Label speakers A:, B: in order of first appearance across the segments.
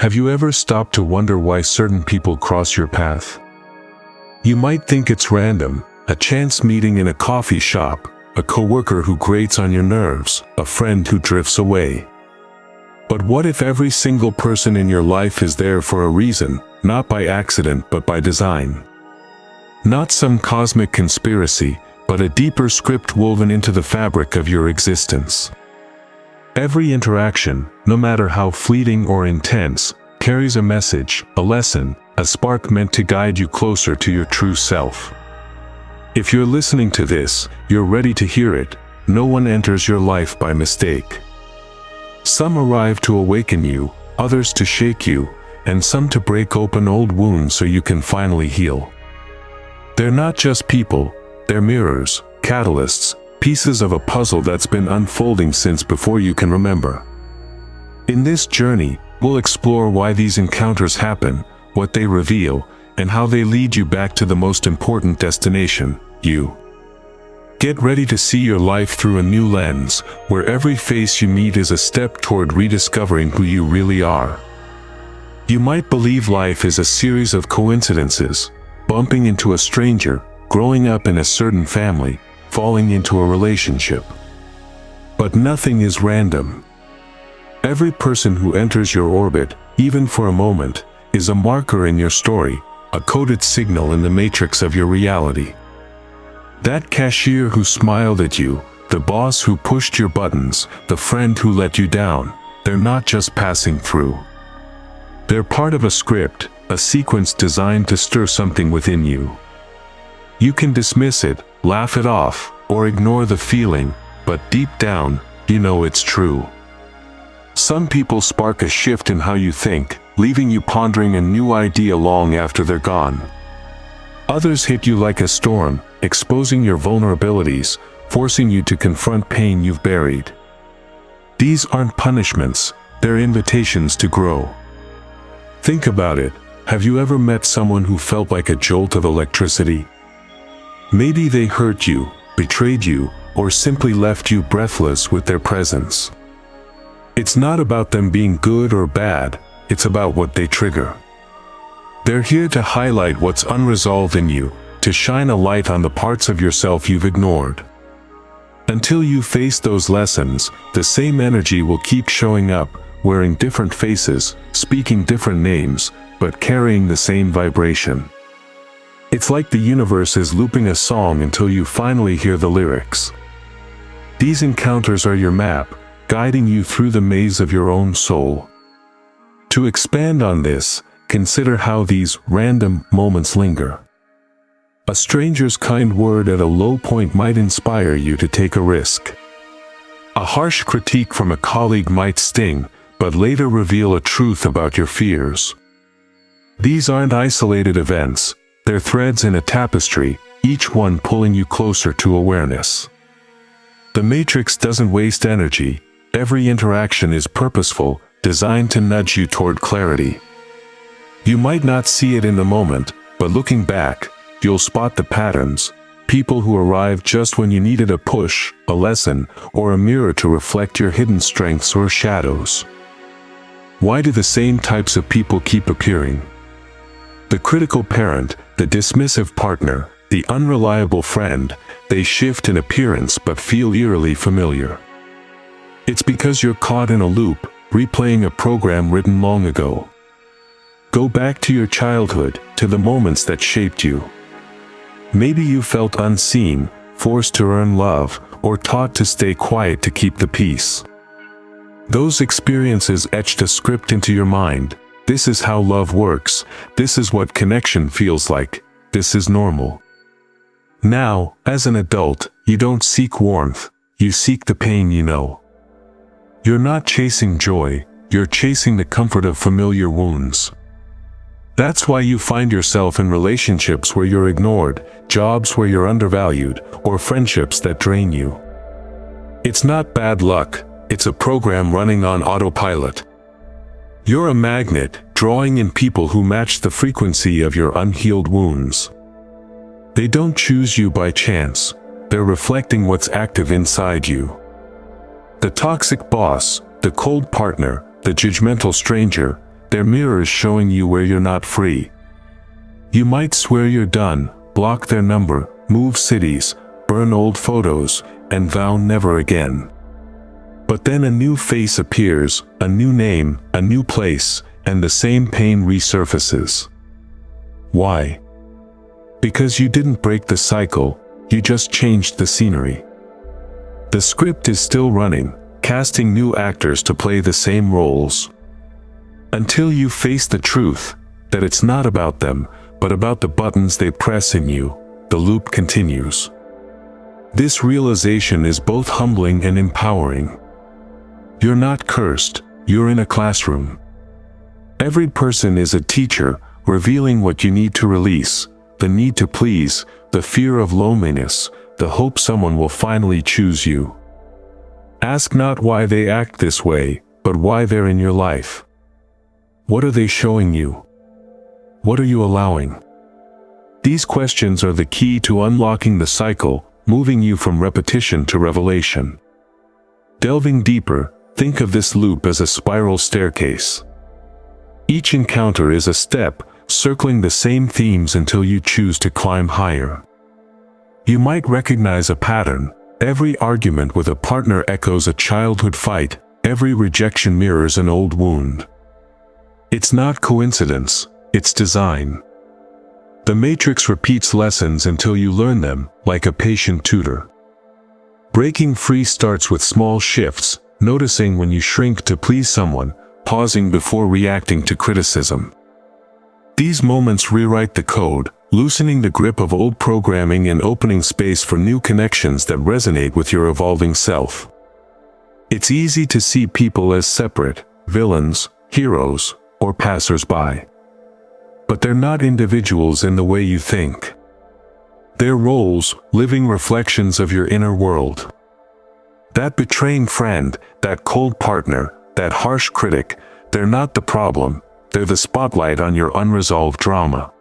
A: Have you ever stopped to wonder why certain people cross your path? You might think it's random, a chance meeting in a coffee shop, a coworker who grates on your nerves, a friend who drifts away. But what if every single person in your life is there for a reason, not by accident but by design? Not some cosmic conspiracy, but a deeper script woven into the fabric of your existence. Every interaction, no matter how fleeting or intense, carries a message, a lesson, a spark meant to guide you closer to your true self. If you're listening to this, you're ready to hear it. No one enters your life by mistake. Some arrive to awaken you, others to shake you, and some to break open old wounds so you can finally heal. They're not just people, they're mirrors, catalysts, pieces of a puzzle that's been unfolding since before you can remember. In this journey, we'll explore why these encounters happen, what they reveal, and how they lead you back to the most important destination, you. Get ready to see your life through a new lens, where every face you meet is a step toward rediscovering who you really are. You might believe life is a series of coincidences, bumping into a stranger, growing up in a certain family, falling into a relationship. But nothing is random. Every person who enters your orbit, even for a moment, is a marker in your story, a coded signal in the matrix of your reality. That cashier who smiled at you, the boss who pushed your buttons, the friend who let you down, they're not just passing through. They're part of a script, a sequence designed to stir something within you. You can dismiss it, laugh it off, or ignore the feeling, but deep down, you know it's true. Some people spark a shift in how you think, leaving you pondering a new idea long after they're gone. Others hit you like a storm, exposing your vulnerabilities, forcing you to confront pain you've buried. These aren't punishments, they're invitations to grow. Think about it. Have you ever met someone who felt like a jolt of electricity? Maybe they hurt you, betrayed you, or simply left you breathless with their presence. It's not about them being good or bad, it's about what they trigger. They're here to highlight what's unresolved in you, to shine a light on the parts of yourself you've ignored. Until you face those lessons, the same energy will keep showing up, wearing different faces, speaking different names, but carrying the same vibration. It's like the universe is looping a song until you finally hear the lyrics. These encounters are your map, guiding you through the maze of your own soul. To expand on this, consider how these random moments linger. A stranger's kind word at a low point might inspire you to take a risk. A harsh critique from a colleague might sting, but later reveal a truth about your fears. These aren't isolated events, they're threads in a tapestry, each one pulling you closer to awareness. The matrix doesn't waste energy, every interaction is purposeful, designed to nudge you toward clarity. You might not see it in the moment, but looking back, you'll spot the patterns, people who arrive just when you needed a push, a lesson, or a mirror to reflect your hidden strengths or shadows. Why do the same types of people keep appearing? The critical parent, the dismissive partner, the unreliable friend, they shift in appearance but feel eerily familiar. It's because you're caught in a loop, replaying a program written long ago. Go back to your childhood, to the moments that shaped you. Maybe you felt unseen, forced to earn love, or taught to stay quiet to keep the peace. Those experiences etched a script into your mind. This is how love works, this is what connection feels like, this is normal. Now, as an adult, you don't seek warmth, you seek the pain you know. You're not chasing joy, you're chasing the comfort of familiar wounds. That's why you find yourself in relationships where you're ignored, jobs where you're undervalued, or friendships that drain you. It's not bad luck, it's a program running on autopilot. You're a magnet, drawing in people who match the frequency of your unhealed wounds. They don't choose you by chance, they're reflecting what's active inside you. The toxic boss, the cold partner, the judgmental stranger, they're mirrors showing you where you're not free. You might swear you're done, block their number, move cities, burn old photos, and vow never again. But then a new face appears, a new name, a new place, and the same pain resurfaces. Why? Because you didn't break the cycle, you just changed the scenery. The script is still running, casting new actors to play the same roles. Until you face the truth, that it's not about them, but about the buttons they press in you, the loop continues. This realization is both humbling and empowering. You're not cursed, you're in a classroom. Every person is a teacher, revealing what you need to release, the need to please, the fear of loneliness, the hope someone will finally choose you. Ask not why they act this way, but why they're in your life. What are they showing you? What are you allowing? These questions are the key to unlocking the cycle, moving you from repetition to revelation. Delving deeper, think of this loop as a spiral staircase. Each encounter is a step, circling the same themes until you choose to climb higher. You might recognize a pattern. Every argument with a partner echoes a childhood fight, every rejection mirrors an old wound. It's not coincidence, it's design. The matrix repeats lessons until you learn them, like a patient tutor. Breaking free starts with small shifts, noticing when you shrink to please someone, pausing before reacting to criticism. These moments rewrite the code, loosening the grip of old programming and opening space for new connections that resonate with your evolving self. It's easy to see people as separate, villains, heroes, or passers-by. But they're not individuals in the way you think. They're roles, living reflections of your inner world. That betraying friend, that cold partner, that harsh critic, they're not the problem, they're the spotlight on your unresolved drama.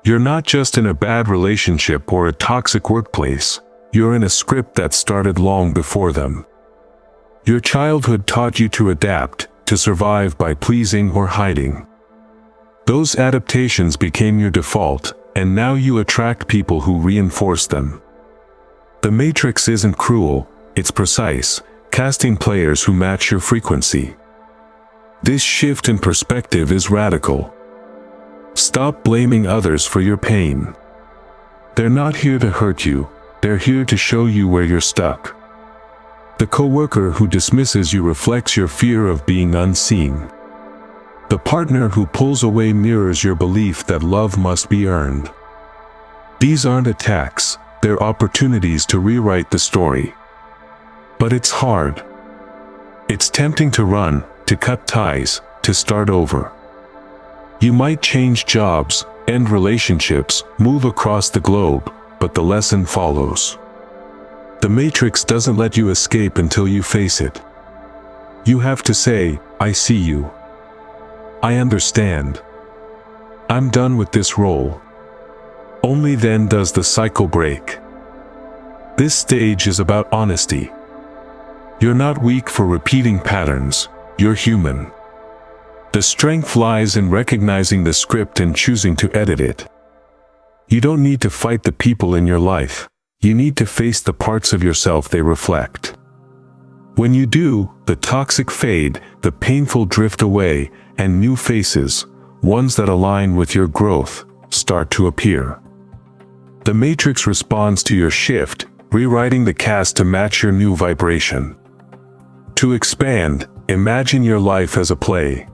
A: You're not just in a bad relationship or a toxic workplace, you're in a script that started long before them. Your childhood taught you to adapt, to survive by pleasing or hiding. Those adaptations became your default, and now you attract people who reinforce them. The matrix isn't cruel, it's precise, casting players who match your frequency. This shift in perspective is radical. Stop blaming others for your pain. They're not here to hurt you, they're here to show you where you're stuck. The coworker who dismisses you reflects your fear of being unseen. The partner who pulls away mirrors your belief that love must be earned. These aren't attacks, they're opportunities to rewrite the story. But it's hard. It's tempting to run, to cut ties, to start over. You might change jobs, end relationships, move across the globe, but the lesson follows. The matrix doesn't let you escape until you face it. You have to say, I see you. I understand. I'm done with this role. Only then does the cycle break. This stage is about honesty. You're not weak for repeating patterns, you're human. The strength lies in recognizing the script and choosing to edit it. You don't need to fight the people in your life, you need to face the parts of yourself they reflect. When you do, the toxic fade, the painful drift away, and new faces, ones that align with your growth, start to appear. The matrix responds to your shift, rewriting the cast to match your new vibration. To expand, imagine your life as a play.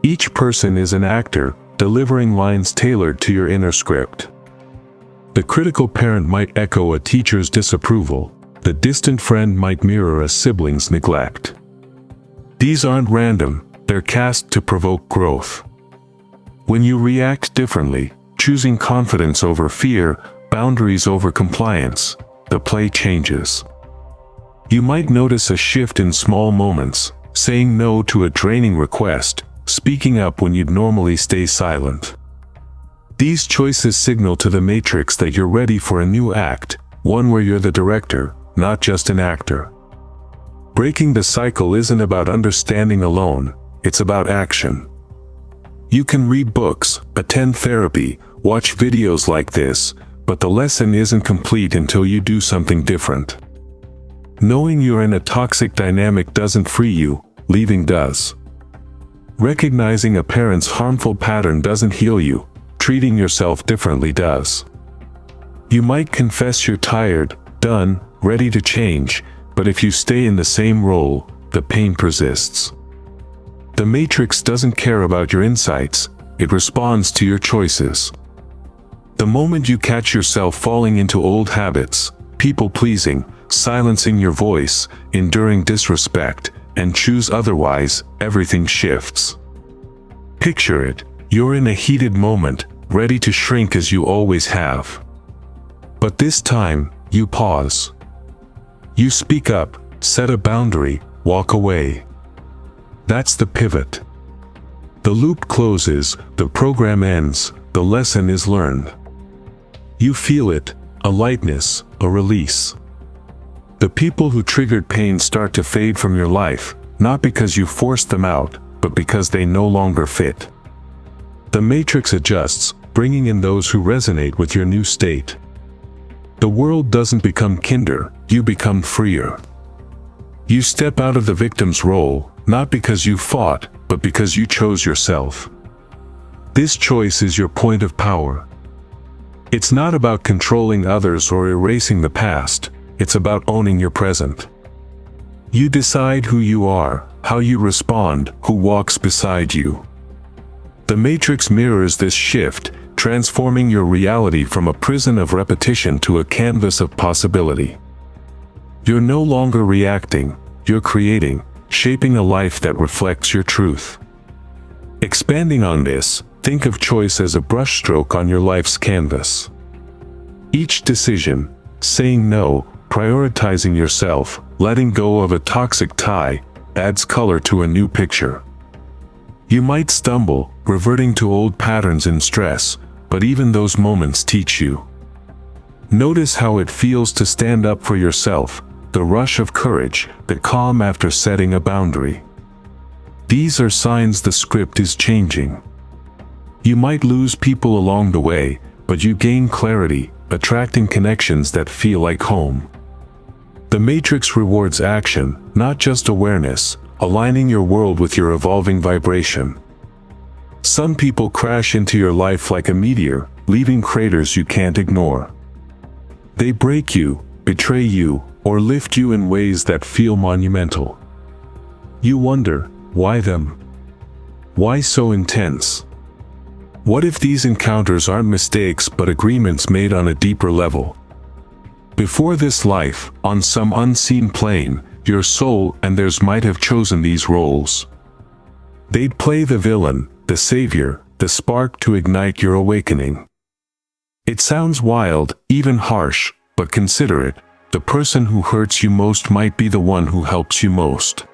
A: Each person is an actor, delivering lines tailored to your inner script. The critical parent might echo a teacher's disapproval, the distant friend might mirror a sibling's neglect. These aren't random, they're cast to provoke growth. When you react differently, choosing confidence over fear, boundaries over compliance, the play changes. You might notice a shift in small moments, saying no to a draining request, speaking up when you'd normally stay silent. These choices signal to the matrix that you're ready for a new act, one where you're the director, not just an actor. Breaking the cycle isn't about understanding alone, it's about action. You can read books, attend therapy, watch videos like this, but the lesson isn't complete until you do something different. Knowing you're in a toxic dynamic doesn't free you, leaving does. Recognizing a parent's harmful pattern doesn't heal you, treating yourself differently does. You might confess you're tired, done, ready to change, but if you stay in the same role, the pain persists. The matrix doesn't care about your insights, it responds to your choices. The moment you catch yourself falling into old habits, people-pleasing, silencing your voice, enduring disrespect, and choose otherwise, everything shifts. Picture it, you're in a heated moment, ready to shrink as you always have. But this time, you pause. You speak up, set a boundary, walk away. That's the pivot. The loop closes, the program ends, the lesson is learned. You feel it, a lightness, a release. The people who triggered pain start to fade from your life, not because you forced them out, but because they no longer fit. The matrix adjusts, bringing in those who resonate with your new state. The world doesn't become kinder, you become freer. You step out of the victim's role, not because you fought, but because you chose yourself. This choice is your point of power. It's not about controlling others or erasing the past, it's about owning your present. You decide who you are, how you respond, who walks beside you. The matrix mirrors this shift, transforming your reality from a prison of repetition to a canvas of possibility. You're no longer reacting, you're creating, shaping a life that reflects your truth. Expanding on this, think of choice as a brushstroke on your life's canvas. Each decision, saying no, prioritizing yourself, letting go of a toxic tie, adds color to a new picture. You might stumble, reverting to old patterns in stress, but even those moments teach you. Notice how it feels to stand up for yourself, the rush of courage, the calm after setting a boundary. These are signs the script is changing. You might lose people along the way, but you gain clarity, attracting connections that feel like home. The matrix rewards action, not just awareness, aligning your world with your evolving vibration. Some people crash into your life like a meteor, leaving craters you can't ignore. They break you, betray you, or lift you in ways that feel monumental. You wonder, why them? Why so intense? What if these encounters aren't mistakes but agreements made on a deeper level? Before this life, on some unseen plane, your soul and theirs might have chosen these roles. They'd play the villain, the savior, the spark to ignite your awakening. It sounds wild, even harsh, but consider it, the person who hurts you most might be the one who helps you most.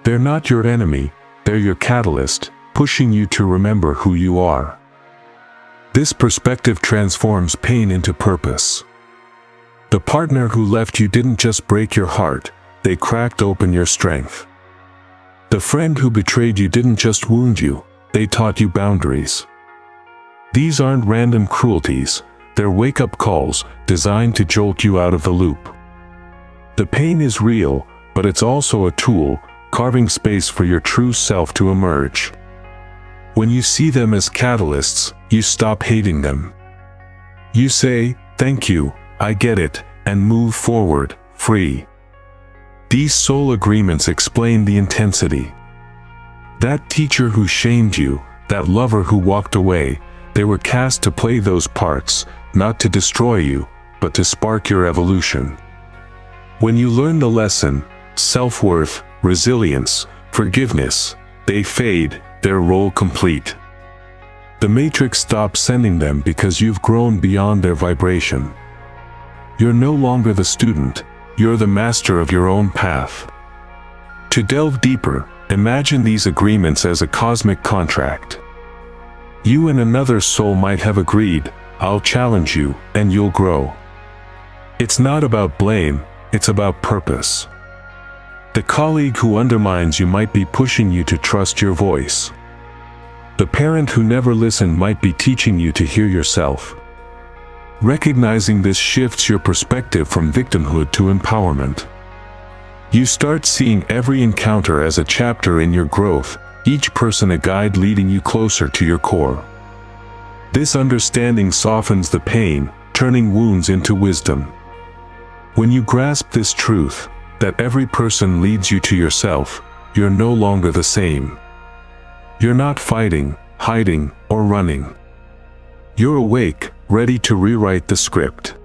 A: They're not your enemy, they're your catalyst, pushing you to remember who you are. This perspective transforms pain into purpose. The partner who left you didn't just break your heart, they cracked open your strength. The friend who betrayed you didn't just wound you, they taught you boundaries. These aren't random cruelties, they're wake-up calls designed to jolt you out of the loop. The pain is real, but it's also a tool, carving space for your true self to emerge. When you see them as catalysts, you stop hating them. You say, "Thank you, I get it," and move forward, free. These soul agreements explain the intensity. That teacher who shamed you, that lover who walked away, they were cast to play those parts, not to destroy you, but to spark your evolution. When you learn the lesson, self-worth, resilience, forgiveness, they fade, their role complete. The matrix stops sending them because you've grown beyond their vibration. You're no longer the student, you're the master of your own path. To delve deeper, imagine these agreements as a cosmic contract. You and another soul might have agreed, "I'll challenge you, and you'll grow." It's not about blame, it's about purpose. The colleague who undermines you might be pushing you to trust your voice. The parent who never listened might be teaching you to hear yourself. Recognizing this shifts your perspective from victimhood to empowerment. You start seeing every encounter as a chapter in your growth, each person a guide leading you closer to your core. This understanding softens the pain, turning wounds into wisdom. When you grasp this truth, that every person leads you to yourself, you're no longer the same. You're not fighting, hiding, or running. You're awake, ready to rewrite the script.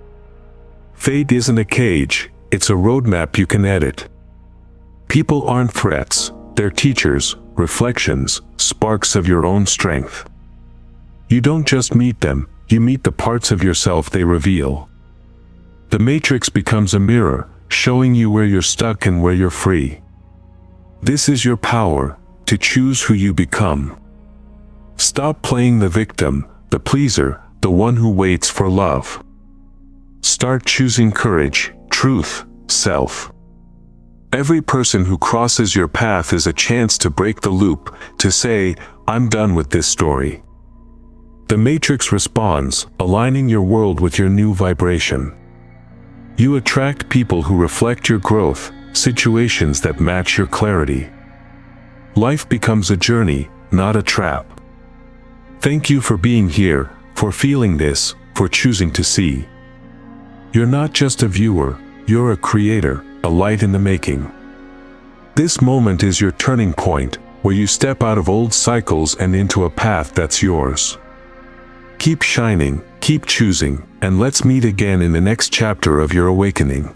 A: Fate isn't a cage, it's a roadmap you can edit. People aren't threats, they're teachers, reflections, sparks of your own strength. You don't just meet them, you meet the parts of yourself they reveal. The matrix becomes a mirror, showing you where you're stuck and where you're free. This is your power, to choose who you become. Stop playing the victim, the pleaser, the one who waits for love. Start choosing courage, truth, self. Every person who crosses your path is a chance to break the loop, to say, I'm done with this story. The matrix responds, aligning your world with your new vibration. You attract people who reflect your growth, situations that match your clarity. Life becomes a journey, not a trap. Thank you for being here, for feeling this, for choosing to see. You're not just a viewer, you're a creator, a light in the making. This moment is your turning point, where you step out of old cycles and into a path that's yours. Keep shining, keep choosing, and let's meet again in the next chapter of your awakening.